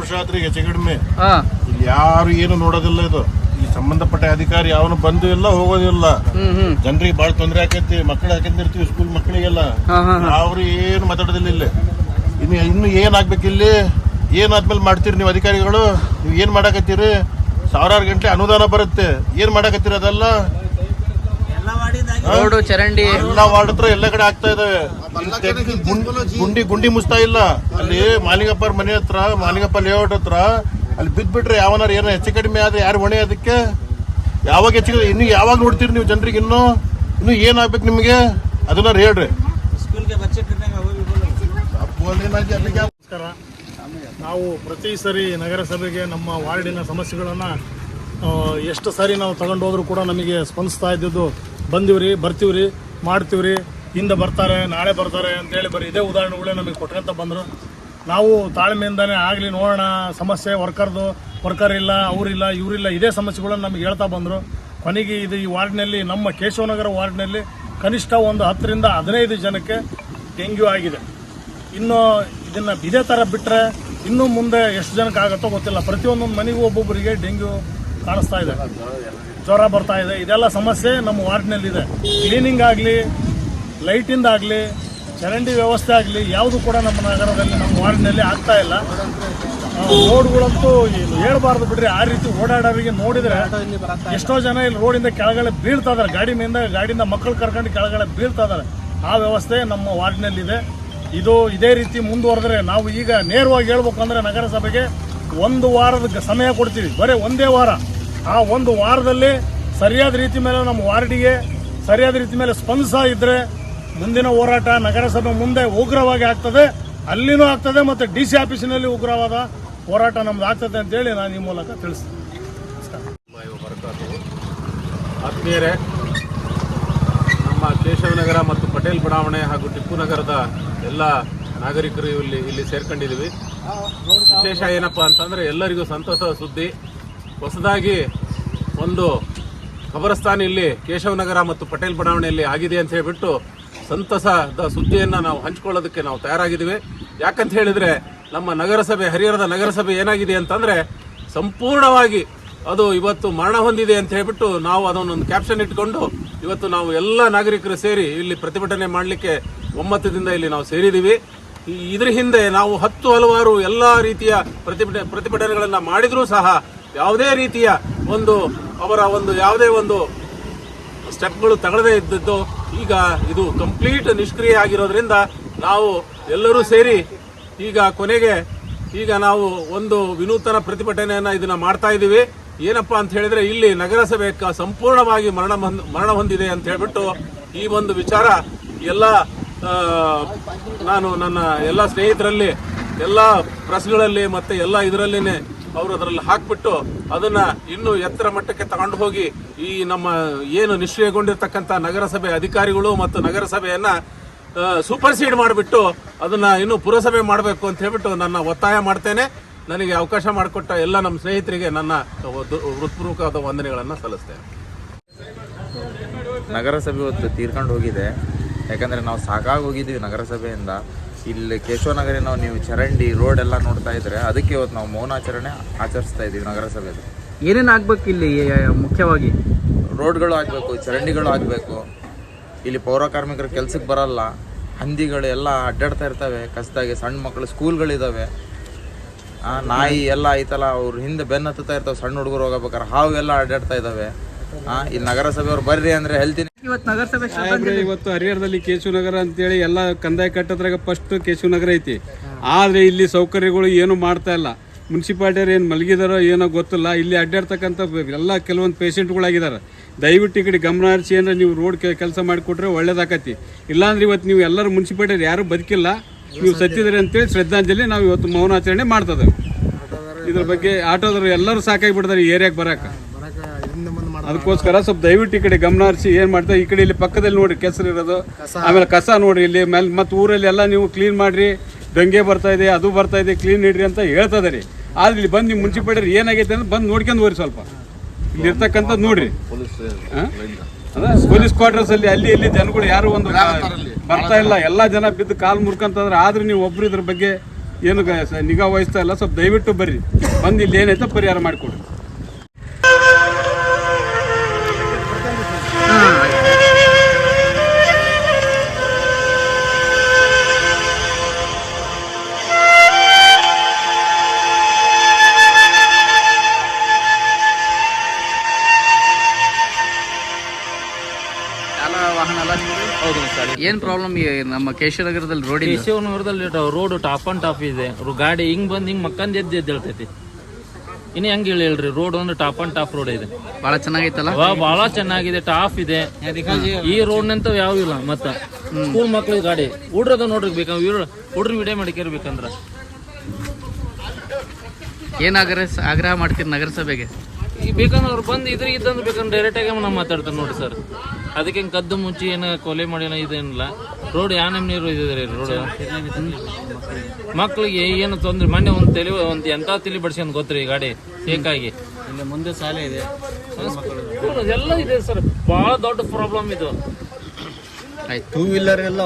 ವರ್ಷ ಆತ್ರಿ ಹೆಚ್ಚು ಕಡಿಮೆ. ಇಲ್ಲಿ ಯಾರು ಏನು ನೋಡೋದಿಲ್ಲ. ಇದು ಈ ಸಂಬಂಧಪಟ್ಟ ಅಧಿಕಾರಿ ಯಾವನು ಬಂದು ಇಲ್ಲ ಹೋಗೋದಿಲ್ಲ. ಜನರಿಗೆ ಬಾಳ ತೊಂದರೆ ಆಕೈತಿ. ಮಕ್ಕಳು ಹಾಕಿರ್ತೀವಿ ಸ್ಕೂಲ್ ಮಕ್ಕಳಿಗೆಲ್ಲ, ಅವ್ರು ಏನು ಮಾತಾಡೋದಿಲ್ಲ. ಇಲ್ಲಿ ಇನ್ನು ಏನಾಗ್ಬೇಕು, ಇಲ್ಲಿ ಏನಾದ್ಮೇಲೆ ಮಾಡ್ತೀರಿ ನೀವು ಅಧಿಕಾರಿಗಳು? ನೀವು ಏನ್ ಮಾಡಾಕತ್ತೀರಿ? ಸಾವಿರಾರು ಗಂಟೆ ಅನುದಾನ ಬರುತ್ತೆ, ಏನ್ ಮಾಡಾಕತ್ತೀರಿ? ಅದೆಲ್ಲ ರೋಡು ಚರಂಡಿ ಎಲ್ಲ ವಾರ್ಡ್ ಹತ್ರ ಎಲ್ಲ ಕಡೆ ಆಗ್ತಾ ಇದಾವೆ. ಗುಂಡಿ ಮುಚ್ತಾ ಇಲ್ಲ. ಅಲ್ಲಿ ಮಾಲಿಂಗಪ್ಪ ಮನೆ ಹತ್ರ, ಮಾಲಿಂಗಪ್ಪ ಲೇಔಟ್ ಹತ್ರ ಅಲ್ಲಿ ಬಿದ್ಬಿಟ್ರೆ ಯಾವನಾರು ಏನೋ ಹೆಚ್ಚು ಕಡಿಮೆ ಆದ್ರೆ ಯಾರು ಹೊಣೆ? ಅದಕ್ಕೆ ಯಾವಾಗ ಹೆಚ್ಚು ಇನ್ನು ಯಾವಾಗ ನೋಡ್ತೀರಿ ನೀವು ಜನರಿಗೆ? ಇನ್ನು ಏನಾಗ್ಬೇಕು ನಿಮಗೆ ಅದನ್ನ ಹೇಳ್ರಿ. ನಮಸ್ಕಾರ. ನಾವು ಪ್ರತಿ ಸರಿ ನಗರಸಭೆಗೆ ನಮ್ಮ ವಾರ್ಡಿನ ಸಮಸ್ಯೆಗಳನ್ನು ಎಷ್ಟು ಸಾರಿ ನಾವು ತಗೊಂಡು ಹೋದ್ರೂ ಕೂಡ ನಮಗೆ ಸ್ಪಂದಿಸ್ತಾ ಇದ್ದಿದ್ದು, ಬಂದಿವ್ರಿ, ಬರ್ತೀವ್ರಿ, ಮಾಡ್ತೀವ್ರಿ, ಹಿಂದೆ ಬರ್ತಾರೆ, ನಾಳೆ ಬರ್ತಾರೆ ಅಂತೇಳಿ ಬರೀ ಇದೇ ಉದಾಹರಣೆಗಳೇ ನಮಗೆ ಕೊಟ್ಕೊಂತ ಬಂದರು. ನಾವು ತಾಳ್ಮೆಯಿಂದಾನೆ ಆಗಲಿ ನೋಡೋಣ, ಸಮಸ್ಯೆ ವರ್ಕರ್ ಇಲ್ಲ, ಅವರಿಲ್ಲ, ಇವರಿಲ್ಲ, ಇದೇ ಸಮಸ್ಯೆಗಳನ್ನು ನಮಗೆ ಹೇಳ್ತಾ ಬಂದರು. ಕೊನೆಗೆ ಇದು ಈ ವಾರ್ಡ್ನಲ್ಲಿ, ನಮ್ಮ ಕೇಶವನಗರ ವಾರ್ಡ್ನಲ್ಲಿ ಕನಿಷ್ಠ ಒಂದು 10 ರಿಂದ 15 ಜನಕ್ಕೆ ಡೆಂಗ್ಯೂ ಆಗಿದೆ. ಇನ್ನು ಇದನ್ನು ಇದೇ ಥರ ಬಿಟ್ಟರೆ ಇನ್ನೂ ಮುಂದೆ ಎಷ್ಟು ಜನಕ್ಕೆ ಆಗುತ್ತೋ ಗೊತ್ತಿಲ್ಲ. ಪ್ರತಿಯೊಂದೊಂದು ಮನೆಗೂ ಒಬ್ಬೊಬ್ಬರಿಗೆ ಡೆಂಗ್ಯೂ ಕಾಣಿಸ್ತಾ ಇದೆ, ಜ್ವರ ಬರ್ತಾ ಇದೆ. ಇದೆಲ್ಲ ಸಮಸ್ಯೆ ನಮ್ಮ ವಾರ್ಡ್ನಲ್ಲಿದೆ. ಕ್ಲೀನಿಂಗ್ ಆಗಲಿ, ಲೈಟಿಂದಾಗಲಿ, ಚರಂಡಿ ವ್ಯವಸ್ಥೆ ಆಗಲಿ ಯಾವುದು ಕೂಡ ನಮ್ಮ ನಗರದಲ್ಲಿ, ನಮ್ಮ ವಾರ್ಡ್ನಲ್ಲಿ ಆಗ್ತಾ ಇಲ್ಲ. ರೋಡ್ಗಳಂತೂ ಹೇಳ್ಬಾರ್ದು ಬಿಡ್ರಿ. ಆ ರೀತಿ ಓಡಾಡೋರಿಗೆ ನೋಡಿದರೆ ಎಷ್ಟೋ ಜನ ಇಲ್ಲಿ ರೋಡಿಂದ ಕೆಳಗಡೆ ಬೀಳ್ತಾ ಇದ್ದಾರೆ, ಗಾಡಿಯಿಂದ ಮಕ್ಕಳು ಕರ್ಕೊಂಡು ಕೆಳಗಡೆ ಬೀಳ್ತಾ ಇದ್ದಾರೆ. ಆ ವ್ಯವಸ್ಥೆ ನಮ್ಮ ವಾರ್ಡ್ನಲ್ಲಿದೆ. ಇದೇ ರೀತಿ ಮುಂದುವರೆದ್ರೆ ನಾವು ಈಗ ನೇರವಾಗಿ ಹೇಳ್ಬೇಕು ಅಂದರೆ ನಗರಸಭೆಗೆ 1 ವಾರದ ಸಮಯ ಕೊಡ್ತೀವಿ, ಬರೀ 1 ವಾರ. ಆ 1 ವಾರದಲ್ಲಿ ಸರಿಯಾದ ರೀತಿ ಮೇಲೆ ನಮ್ಮ ವಾರ್ಡಿಗೆ ಸರಿಯಾದ ರೀತಿ ಮೇಲೆ ಸ್ಪಂದಿಸ್ತಾ ಇದ್ರೆ ಮುಂದಿನ ಹೋರಾಟ ನಗರಸಭೆ ಮುಂದೆ ಉಗ್ರವಾಗಿ ಆಗ್ತದೆ, ಅಲ್ಲಿನೂ ಆಗ್ತದೆ, ಮತ್ತು DC ಆಫೀಸಿನಲ್ಲಿ ಉಗ್ರವಾದ ಹೋರಾಟ ನಮ್ದು ಆಗ್ತದೆ ಅಂತೇಳಿ ನಾನು ಈ ಮೂಲಕ ತಿಳಿಸ್ತೀನಿ. ಆತ್ಮೀಯರೇ, ನಮ್ಮ ಕೇಶವನಗರ ಮತ್ತು ಪಟೇಲ್ ಬಡಾವಣೆ ಹಾಗೂ ಟಿಪ್ಪು ನಗರದ ಎಲ್ಲ ನಾಗರಿಕರು ಇಲ್ಲಿ ಸೇರ್ಕೊಂಡಿದ್ದೀವಿ. ವಿಶೇಷ ಏನಪ್ಪ ಅಂತಂದರೆ ಎಲ್ಲರಿಗೂ ಸಂತೋಷದ ಸುದ್ದಿ. ಹೊಸದಾಗಿ ಒಂದು ಖಬರಸ್ಥಾನ ಇಲ್ಲಿ ಕೇಶವನಗರ ಮತ್ತು ಪಟೇಲ್ ಬಡಾವಣೆಯಲ್ಲಿ ಆಗಿದೆ ಅಂತ ಹೇಳಿಬಿಟ್ಟು ಸಂತಸದ ಸುದ್ದಿಯನ್ನು ನಾವು ಹಂಚ್ಕೊಳ್ಳೋದಕ್ಕೆ ನಾವು ತಯಾರಾಗಿದ್ದೀವಿ. ಯಾಕಂತ ಹೇಳಿದರೆ ನಮ್ಮ ನಗರಸಭೆ, ಹರಿಹರದ ನಗರಸಭೆ ಏನಾಗಿದೆ ಅಂತಂದರೆ ಸಂಪೂರ್ಣವಾಗಿ ಅದು ಇವತ್ತು ಮರಣ ಹೊಂದಿದೆ ಅಂತ ಹೇಳ್ಬಿಟ್ಟು ನಾವು ಅದನ್ನೊಂದು ಕ್ಯಾಪ್ಷನ್ ಇಟ್ಕೊಂಡು ಇವತ್ತು ನಾವು ಎಲ್ಲ ನಾಗರಿಕರು ಸೇರಿ ಇಲ್ಲಿ ಪ್ರತಿಭಟನೆ ಮಾಡಲಿಕ್ಕೆ ಒಮ್ಮತದಿಂದ ಇಲ್ಲಿ ನಾವು ಸೇರಿದ್ದೀವಿ. ಇದ್ರ ಹಿಂದೆ ನಾವು ಹಲವಾರು ಎಲ್ಲ ರೀತಿಯ ಪ್ರತಿಭಟನೆಗಳನ್ನು ಮಾಡಿದರೂ ಸಹ ಯಾವುದೇ ರೀತಿಯ ಯಾವುದೇ ಒಂದು ಸ್ಟೆಪ್ಗಳು ತಗೊಳ್ಳದೇ ಇದ್ದದ್ದು ಈಗ ಇದು ಕಂಪ್ಲೀಟ್ ನಿಷ್ಕ್ರಿಯ ಆಗಿರೋದ್ರಿಂದ ನಾವು ಎಲ್ಲರೂ ಸೇರಿ ಕೊನೆಗೆ ನಾವು ಒಂದು ವಿನೂತನ ಪ್ರತಿಭಟನೆಯನ್ನು ಇದನ್ನ ಮಾಡ್ತಾ ಇದ್ದೀವಿ. ಏನಪ್ಪಾ ಅಂತ ಹೇಳಿದ್ರೆ ಇಲ್ಲಿ ನಗರಸಭೆ ಸಂಪೂರ್ಣವಾಗಿ ಮರಣ ಹೊಂದಿದೆ ಅಂತ ಹೇಳ್ಬಿಟ್ಟು ಈ ಒಂದು ವಿಚಾರ ನಾನು ನನ್ನ ಎಲ್ಲ ಸ್ನೇಹಿತರಲ್ಲಿ, ಎಲ್ಲ ಪ್ರೆಸ್ಗಳಲ್ಲಿ ಮತ್ತೆ ಎಲ್ಲ ಇದರಲ್ಲಿನೇ ಅವರು ಅದರಲ್ಲಿ ಹಾಕ್ಬಿಟ್ಟು ಅದನ್ನ ಇನ್ನೂ ಎತ್ತರ ಮಟ್ಟಕ್ಕೆ ತಗೊಂಡು ಹೋಗಿ ಈ ನಮ್ಮ ಏನು ನಿಷ್ಕ್ರಿಯಗೊಂಡಿರ್ತಕ್ಕಂಥ ನಗರಸಭೆ ಅಧಿಕಾರಿಗಳು ಮತ್ತು ನಗರಸಭೆಯನ್ನ ಸೂಪರ್ಸೀಡ್ ಮಾಡಿಬಿಟ್ಟು ಅದನ್ನ ಇನ್ನೂ ಪುರಸಭೆ ಮಾಡಬೇಕು ಅಂತ ಹೇಳ್ಬಿಟ್ಟು ನನ್ನ ಒತ್ತಾಯ ಮಾಡ್ತೇನೆ. ನನಗೆ ಅವಕಾಶ ಮಾಡಿಕೊಟ್ಟ ಎಲ್ಲ ನಮ್ಮ ಸ್ನೇಹಿತರಿಗೆ ನನ್ನ ಹೃತ್ಪೂರ್ವಕವಾದ ವಂದನೆಗಳನ್ನು ಸಲ್ಲಿಸ್ತೇನೆ. ನಗರಸಭೆ ಇವತ್ತು ತೀರ್ಕೊಂಡು ಹೋಗಿದೆ. ಯಾಕಂದರೆ ನಾವು ಸಾಕಾಗಿ ಹೋಗಿದ್ದೀವಿ ನಗರಸಭೆಯಿಂದ. ಇಲ್ಲಿ ಕೇಶವನಗರ ನೀವು ಚರಂಡಿ ರೋಡ್ ಎಲ್ಲ ನೋಡ್ತಾ ಇದ್ರೆ ಅದಕ್ಕೆ ಇವತ್ತು ನಾವು ಮೌನಾಚರಣೆ ಆಚರಿಸ್ತಾ ಇದ್ದೀವಿ. ನಗರಸಭೆದು ಏನೇನು ಆಗ್ಬೇಕು ಇಲ್ಲಿ? ಮುಖ್ಯವಾಗಿ ರೋಡ್ಗಳು ಆಗಬೇಕು, ಚರಂಡಿಗಳು ಆಗಬೇಕು. ಇಲ್ಲಿ ಪೌರ ಕಾರ್ಮಿಕರು ಕೆಲ್ಸಕ್ಕೆ ಬರಲ್ಲ, ಹಂದಿಗಳು ಎಲ್ಲ ಅಡ್ಡಾಡ್ತಾ ಇರ್ತವೆ ಕಸದಾಗೆ. ಸಣ್ಣ ಮಕ್ಕಳು ಸ್ಕೂಲ್ಗಳಿದ್ದಾವೆ, ನಾಯಿ ಎಲ್ಲ ಐತಲ್ಲ, ಅವ್ರ ಹಿಂದೆ ಬೆನ್ನು ಹತ್ತುತ್ತಾ ಇರ್ತಾವೆ. ಸಣ್ಣ ಹುಡುಗರು ಹೋಗಬೇಕಾರೆ ಹಾವು ಎಲ್ಲ ಅಡ್ಡಾಡ್ತಾ ಇದ್ದಾವೆ. ಇಲ್ಲಿ ನಗರಸಭೆಯವ್ರು ಬರ್ರಿ ಅಂದ್ರೆ ಹೇಳ್ತೀನಿ. ಇವತ್ತು ಹರಿಹರದಲ್ಲಿ ಕೇಶವನಗರ ಅಂತೇಳಿ ಎಲ್ಲ ಕಂದಾಯ ಕಟ್ಟದ್ರಾಗ ಫಸ್ಟ್ ಕೇಶವನಗರ ಐತಿ. ಆದ್ರೆ ಇಲ್ಲಿ ಸೌಕರ್ಯಗಳು ಏನು ಮಾಡ್ತಾ ಇಲ್ಲ. ಮುನ್ಸಿಪಾಲ್ಟಿಯವ್ರು ಏನು ಮಲಗಿದಾರೋ ಏನೋ ಗೊತ್ತಿಲ್ಲ. ಇಲ್ಲಿ ಅಡ್ಡಾಡ್ತಕ್ಕಂಥ ಎಲ್ಲ ಕೆಲವೊಂದು ಪೇಷೆಂಟ್ಗಳಾಗಿದ್ದಾರೆ. ದಯವಿಟ್ಟು ಈ ಕಡೆ ಗಮನ ಹರಿಸಿ ಅಂದ್ರೆ ನೀವು ರೋಡ್ ಕೆಲಸ ಮಾಡಿಕೊಟ್ರೆ ಒಳ್ಳೇದಾಕತಿ. ಇಲ್ಲಾಂದ್ರೆ ಇವತ್ತು ನೀವು ಎಲ್ಲರೂ ಮುನ್ಸಿಪಾಲ್ಟಿಯವ್ರು ಯಾರು ಬದುಕಿಲ್ಲ, ನೀವು ಸತ್ತಿದ್ರಿ ಅಂತೇಳಿ ಶ್ರದ್ಧಾಂಜಲಿ ನಾವು ಇವತ್ತು ಮೌನಾಚರಣೆ ಮಾಡ್ತದೆ. ಇದ್ರ ಬಗ್ಗೆ ಆಟೋದವ್ರು ಎಲ್ಲರೂ ಸಾಕಾಗಿಬಿಡ್ತಾರೆ ಈ ಏರಿಯಾಗೆ ಬರಕ್ಕೆ. ಅದಕ್ಕೋಸ್ಕರ ಸ್ವಲ್ಪ ದಯವಿಟ್ಟು ಈ ಕಡೆ ಗಮನ ಹರಿಸಿ ಏನು ಮಾಡ್ತಾರೆ. ಈ ಕಡೆ ಇಲ್ಲಿ ಪಕ್ಕದಲ್ಲಿ ನೋಡ್ರಿ ಕೆಸರು ಇರೋದು, ಆಮೇಲೆ ಕಸ ನೋಡ್ರಿ ಇಲ್ಲಿ ಮೇಲೆ. ಮತ್ತು ಊರಲ್ಲಿ ಎಲ್ಲ ನೀವು ಕ್ಲೀನ್ ಮಾಡ್ರಿ, ದಂಗೆ ಬರ್ತಾ ಇದೆ, ಅದು ಬರ್ತಾ ಇದೆ, ಕ್ಲೀನ್ ಇಡ್ರಿ ಅಂತ ಹೇಳ್ತದೆ ರೀ. ಆದ್ರೆ ಇಲ್ಲಿ ಬಂದು ನೀವು ಮುನ್ಸಿಪಾಲ್ಟಿ ಏನಾಗೈತೆ ಅಂದ್ರೆ ಬಂದು ನೋಡ್ಕೊಂಡು ಹೋಗ್ರಿ. ಸ್ವಲ್ಪ ಇಲ್ಲಿ ಇರ್ತಕ್ಕಂಥದ್ದು ನೋಡ್ರಿ. ಪೊಲೀಸ್ ಕ್ವಾರ್ಟರ್ಸ್ ಅಲ್ಲಿ ಅಲ್ಲಿ ಜನಗಳು ಯಾರು ಒಂದು ಬರ್ತಾ ಇಲ್ಲ. ಎಲ್ಲ ಜನ ಬಿದ್ದು ಕಾಲು ಮುರ್ಕಂತಂದ್ರೆ ಆದ್ರೆ ನೀವು ಒಬ್ರು ಇದ್ರ ಬಗ್ಗೆ ಏನು ನಿಗಾ ವಹಿಸ್ತಾ ಇಲ್ಲ. ಸ್ವಲ್ಪ ದಯವಿಟ್ಟು ಬರ್ರಿ, ಬಂದು ಇಲ್ಲಿ ಏನೈತೆ ಪರಿಹಾರ ಮಾಡಿಕೊಡ್ರಿ. ಹೌದು ಸರ್. ಏನ್ ಪ್ರಾಬ್ಲಮ್ ನಮ್ಮ ಕೇಶವನಗರದಲ್ಲಿ ರೋಡ್ ಕೇಶವನಗರದಲ್ಲಿ ರೋಡ್ ಟಾಪ್ ಅಂಡ್ ಟಾಪ್ ಇದೆ. ಗಾಡಿ ಹಿಂಗ್ ಬಂದ್ ಹಿಂಗ್ ಮಕ್ಕಂದ್ ಎದ್ದು ಹೇಳ್ತೈತಿ. ಇನ್ನು ಹೆಂಗ್ ಹೇಳ್ರಿ, ರೋಡ್ ಒಂದು ಟಾಪ್ ಅಂಡ್ ಟಾಪ್ ರೋಡ್ ಇದೆ. ಬಹಳ ಚೆನ್ನಾಗೈತಲ್ಲ. ಬಹಳ ಚೆನ್ನಾಗಿದೆ, ಟಾಪ್ ಇದೆ. ಈ ರೋಡ್ ನಂತ ಯಾವ ಇಲ್ಲ. ಮತ್ತ ಸ್ಕೂಲ್ ಮಕ್ಳಿಗೆ ಗಾಡಿ ಹುಡ್ರದ ನೋಡ್ರಿ ಬೇಕಂದ್ರೆ ಹುಡ್ರ ವಿಡಿಯೋ ಮಾಡಿಕೇರ್ಬೇಕಂದ್ರ ಏನ್ ಆಗ್ರಹ ಮಾಡ್ತೀರಿ ನಗರಸಭೆಗೆ? ಈಗ ಬೇಕಂದ್ರೆ ಅವ್ರು ಬಂದು ಇದ್ರ ಇದ್ದಂದ್ರೆ ಬೇಕಂದ್ರೆ ಡೈರೆಕ್ಟ್ ಆಗಿ ನಾವು ಮಾತಾಡ್ತಾರೆ ನೋಡಿ ಸರ್. ಅದಕ್ಕೆ ಕದ್ದು ಮುಚ್ಚಿ ಏನು ಕೊಲೆ ಮಾಡಿ ಇದೇನಿಲ್ಲ. ರೋಡ್ ಯಾವ ನಮ್ ನೀರು ಇದೆ ರೋಡ್. ಮಕ್ಳಿಗೆ ಏನು ತೊಂದ್ರೆ, ಮೊನ್ನೆ ಒಂದು ಎಂತ ತಲೆ ಬಡ್ಸ್ಕೊಂಡ್ ಗೊತ್ತ್ರಿ ಗಾಡಿ ಸೇಕಾಗಿ. ಮುಂದೆ ಶಾಲೆ ಇದೆ, ಎಲ್ಲ ಇದೆ ಸರ್. ಬಹಳ ದೊಡ್ಡ ಪ್ರಾಬ್ಲಮ್ ಇದು. ಟೂ ವೀಲರ್ ಎಲ್ಲ